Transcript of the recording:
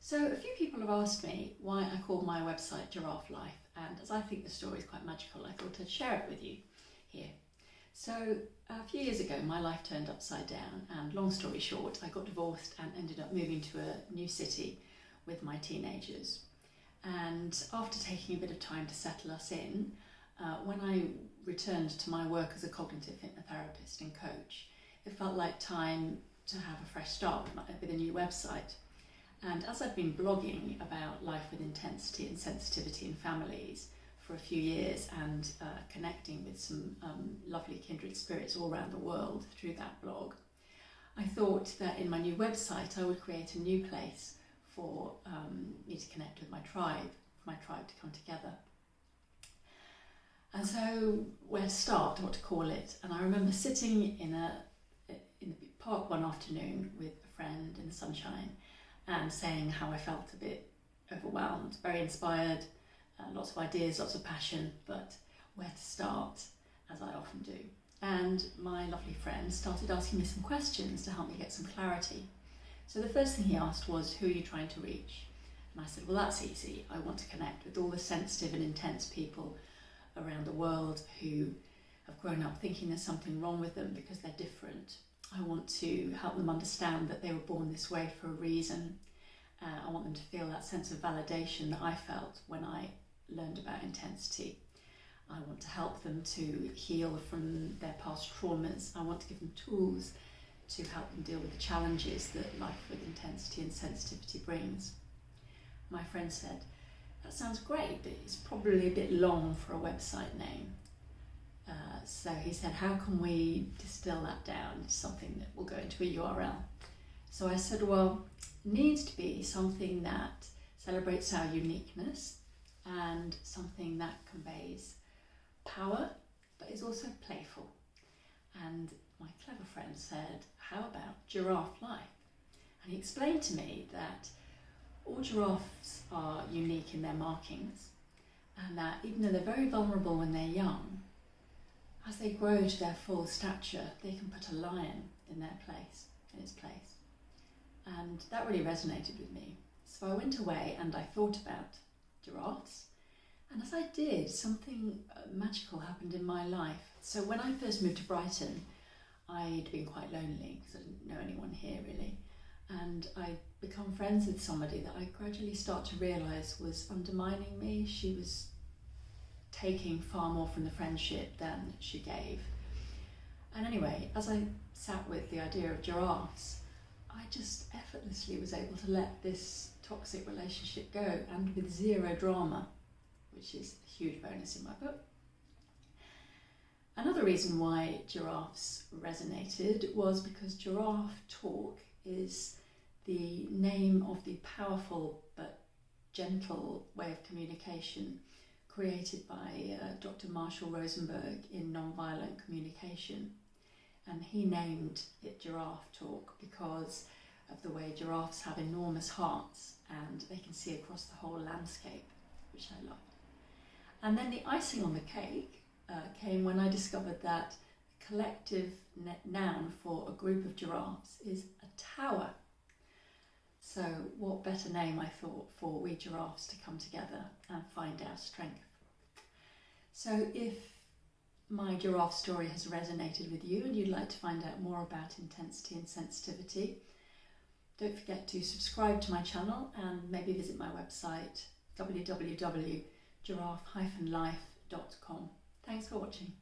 So a few people have asked me why I call my website Giraffe Life, and as I think the story is quite magical, I thought I'd share it with you here. So a few years ago my life turned upside down, and long story short, I got divorced and ended up moving to a new city with my teenagers. And after taking a bit of time to settle us in, when I returned to my work as a cognitive hypnotherapist and coach, it felt like time to have a fresh start with a new website. And as I've been blogging about life with intensity and sensitivity in families for a few years, and connecting with some lovely kindred spirits all around the world through that blog, I thought that in my new website I would create a new place for me to connect with my tribe, for my tribe to come together. And so where to start, what to call it? And I remember sitting in the park one afternoon with a friend in the sunshine and saying how I felt a bit overwhelmed, very inspired, lots of ideas, lots of passion, but where to start, as I often do. And my lovely friend started asking me some questions to help me get some clarity. So the first thing he asked was, who are you trying to reach? And I said, well, that's easy. I want to connect with all the sensitive and intense people around the world who have grown up thinking there's something wrong with them because they're different. I want to help them understand that they were born this way for a reason. I want them to feel that sense of validation that I felt when I learned about intensity. I want to help them to heal from their past traumas. I want to give them tools to help them deal with the challenges that life with intensity and sensitivity brings. My friend said, that sounds great, but it's probably a bit long for a website name. So he said, how can we distill that down into something that will go into a URL? So I said, well, it needs to be something that celebrates our uniqueness and something that conveys power, but is also playful. And my clever friend said, how about Giraffe Life? And he explained to me that all giraffes are unique in their markings, and that even though they're very vulnerable when they're young, as they grow to their full stature, they can put a lion in its place. And that really resonated with me. So I went away and I thought about giraffes. And as I did, something magical happened in my life. So when I first moved to Brighton, I'd been quite lonely because I didn't know anyone here really. And I'd become friends with somebody that I gradually start to realise was undermining me. She was taking far more from the friendship than she gave. And anyway, as I sat with the idea of giraffes, I just effortlessly was able to let this toxic relationship go, and with zero drama, which is a huge bonus in my book. Another reason why giraffes resonated was because giraffe talk is the name of the powerful but gentle way of communication created by Dr. Marshall Rosenberg in Nonviolent Communication. And he named it giraffe talk because of the way giraffes have enormous hearts and they can see across the whole landscape, which I loved. And then the icing on the cake came when I discovered that the collective noun for a group of giraffes is a tower. So what better name, I thought, for we giraffes to come together and find our strength. So if my giraffe story has resonated with you and you'd like to find out more about intensity and sensitivity, don't forget to subscribe to my channel and maybe visit my website www.giraffe-life.com. Thanks for watching.